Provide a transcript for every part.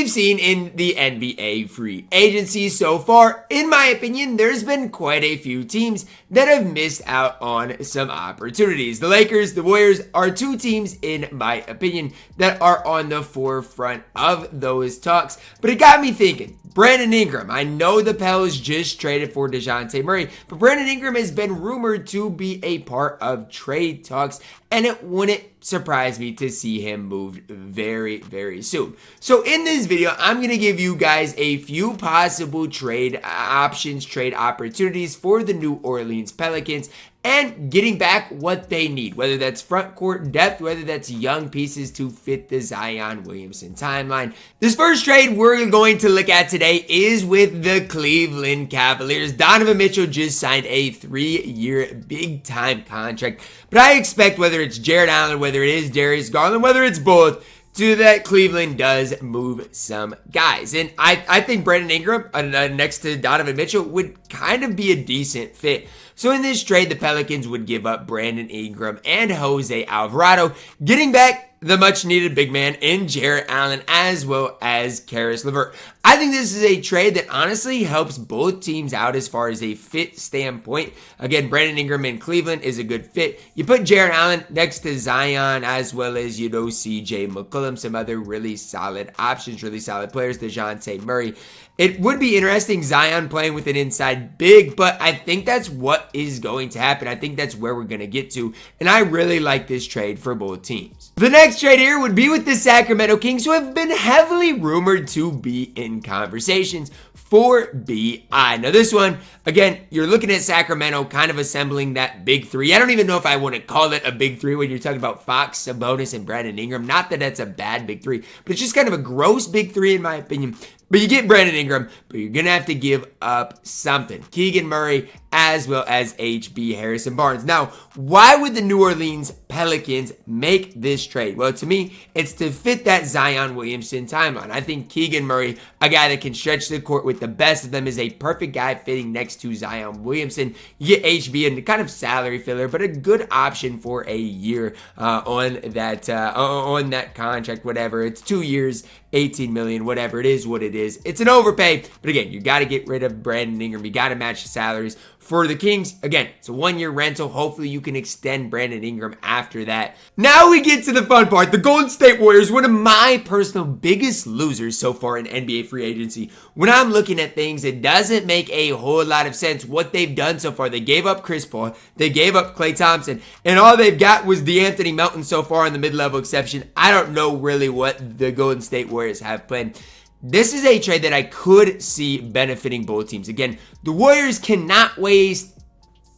we've seen in the NBA free agency so far, in my opinion, there's been quite a few teams that have missed out on some opportunities. The Lakers, the Warriors are two teams, in my opinion, that are on the forefront of those talks. But it got me thinking. Brandon Ingram. I know the Pels just traded for DeJounte Murray, but Brandon Ingram has been rumored to be a part of trade talks, and it wouldn't surprise me to see him moved very, very soon. So in this video, I'm going to give you guys a few possible trade options, trade opportunities for the New Orleans Pelicans, and getting back what they need, whether that's front court depth, whether that's young pieces to fit the Zion Williamson timeline. This first trade we're going to look at today is with the Cleveland Cavaliers. Donovan Mitchell just signed a 3-year big-time contract, but I expect whether it's Jared Allen, whether it is Darius Garland, whether it's both, to that Cleveland does move some guys. And I think Brandon Ingram next to Donovan Mitchell would kind of be a decent fit. So in this trade, the Pelicans would give up Brandon Ingram and Jose Alvarado, getting back the much-needed big man in Jared Allen as well as Caris LeVert. I think this is a trade that honestly helps both teams out as far as a fit standpoint. Again, Brandon Ingram in Cleveland is a good fit. You put Jared Allen next to Zion as well as, CJ McCollum, some other really solid options, really solid players, DeJounte Murray. It would be interesting Zion playing with an inside big, but I think that's what is going to happen. I think that's where we're going to get to, and I really like this trade for both teams. The next trade here would be with the Sacramento Kings, who have been heavily rumored to be in conversations for BI. Now this one, again, you're looking at Sacramento kind of assembling that big three. I don't even know if I want to call it a big three when you're talking about Fox, Sabonis, and Brandon Ingram. Not that that's a bad big three, but it's just kind of a gross big three in my opinion. But you get Brandon Ingram, but you're going to have to give up something. Keegan Murray as well as HB Harrison Barnes. Now, why would the New Orleans Pelicans make this trade? Well, to me, it's to fit that Zion Williamson timeline. I think Keegan Murray, a guy that can stretch the court with the best of them, is a perfect guy fitting next to Zion Williamson. You get HB and kind of salary filler, but a good option for a year on that contract, whatever. It's 2 years, $18 million, whatever it is, what it is. It's an overpay, but again, you got to get rid of Brandon Ingram. You got to match the salaries. For the Kings, again, it's a 1-year rental. Hopefully you can extend Brandon Ingram after that. Now we get to the fun part. The Golden State Warriors, one of my personal biggest losers so far in NBA free agency. When I'm looking at things, it doesn't make a whole lot of sense what they've done so far. They gave up Chris Paul. They gave up Klay Thompson. And all they've got was DeAnthony Melton so far in the mid-level exception. I don't know really what the Golden State Warriors have planned. This is a trade that I could see benefiting both teams. Again, the Warriors cannot waste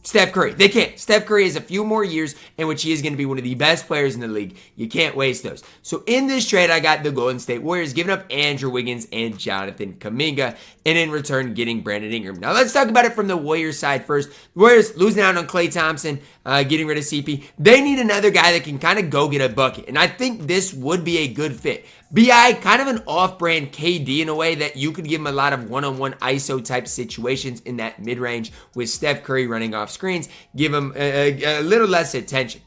Steph Curry. They can't. Steph Curry has a few more years in which he is going to be one of the best players in the league. You can't waste those. So in this trade, I got the Golden State Warriors giving up Andrew Wiggins and Jonathan Kuminga, and in return getting Brandon Ingram. Now let's talk about it from the Warriors side first. The Warriors losing out on Klay Thompson, getting rid of CP. They need another guy that can kind of go get a bucket, and I think this would be a good fit. BI, kind of an off-brand KD in a way that you could give him a lot of one-on-one ISO type situations in that mid-range with Steph Curry running off screens. Give him a little less attention,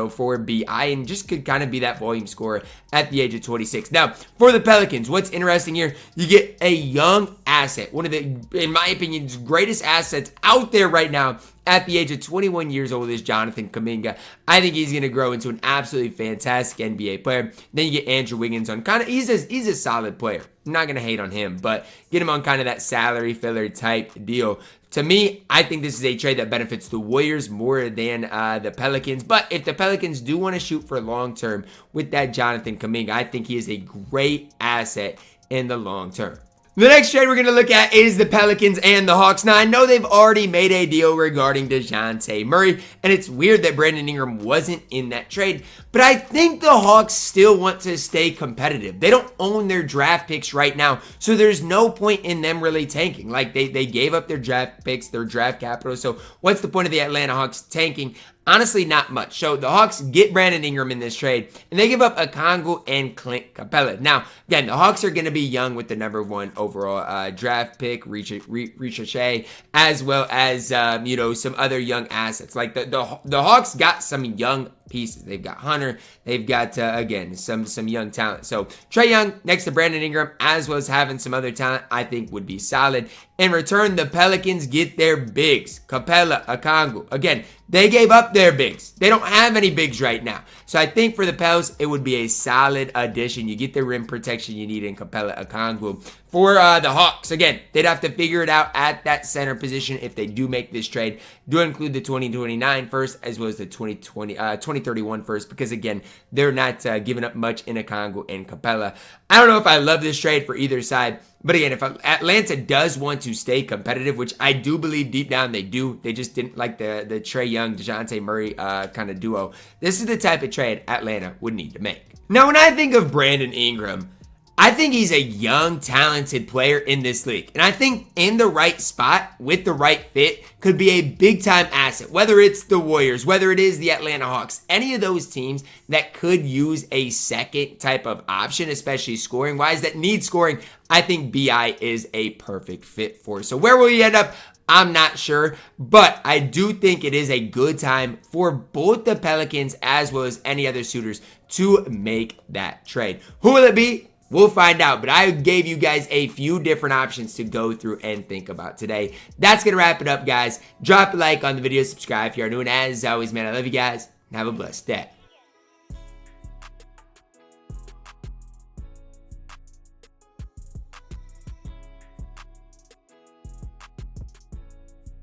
for BI, and just could kind of be that volume scorer at the age of 26. Now, for the Pelicans, what's interesting here, you get a young asset, one of the, in my opinion, greatest assets out there right now. At the age of 21 years old is Jonathan Kuminga. I think he's going to grow into an absolutely fantastic NBA player. Then you get Andrew Wiggins on kind of, he's a solid player. I'm not going to hate on him, but get him on kind of that salary filler type deal. To me, I think this is a trade that benefits the Warriors more than the Pelicans. But if the Pelicans do want to shoot for long term with that Jonathan Kuminga, I think he is a great asset in the long term. The next trade we're going to look at is the Pelicans and the Hawks. Now, I know they've already made a deal regarding DeJounte Murray, and it's weird that Brandon Ingram wasn't in that trade, but I think the Hawks still want to stay competitive. They don't own their draft picks right now, so there's no point in them really tanking. Like, they gave up their draft picks, their draft capital, so what's the point of the Atlanta Hawks tanking? Honestly, not much. So the Hawks get Brandon Ingram in this trade, and they give up Okongwu and Clint Capella. Now, again, the Hawks are going to be young with the #1 overall draft pick, Ricochet, as well as some other young assets. Like the Hawks got some young pieces. They've got Hunter. They've got, again, some young talent. So Trae Young next to Brandon Ingram, as well as having some other talent, I think would be solid. In return, the Pelicans get their bigs. Capella, Okongwu. Again, they gave up their bigs. They don't have any bigs right now. So I think for the Pels, it would be a solid addition. You get the rim protection you need in Capella, Okongwu. For the Hawks, again, they'd have to figure it out at that center position if they do make this trade. Do include the 2029 first as well as the 2031 first, because again, they're not giving up much in Okongwu and Capella. I don't know if I love this trade for either side, but again, if Atlanta does want to stay competitive, which I do believe deep down they do, they just didn't like the Trae Young, DeJounte Murray kind of duo. This is the type of trade Atlanta would need to make. Now, when I think of Brandon Ingram, I think he's a young, talented player in this league. And I think in the right spot, with the right fit, could be a big-time asset. Whether it's the Warriors, whether it is the Atlanta Hawks, any of those teams that could use a second type of option, especially scoring-wise, that need scoring, I think BI is a perfect fit for. So where will he end up? I'm not sure, but I do think it is a good time for both the Pelicans as well as any other suitors to make that trade. Who will it be? We'll find out, but I gave you guys a few different options to go through and think about today. That's going to wrap it up, guys. Drop a like on the video, subscribe if you are new, and as always, man, I love you guys, and have a blessed day.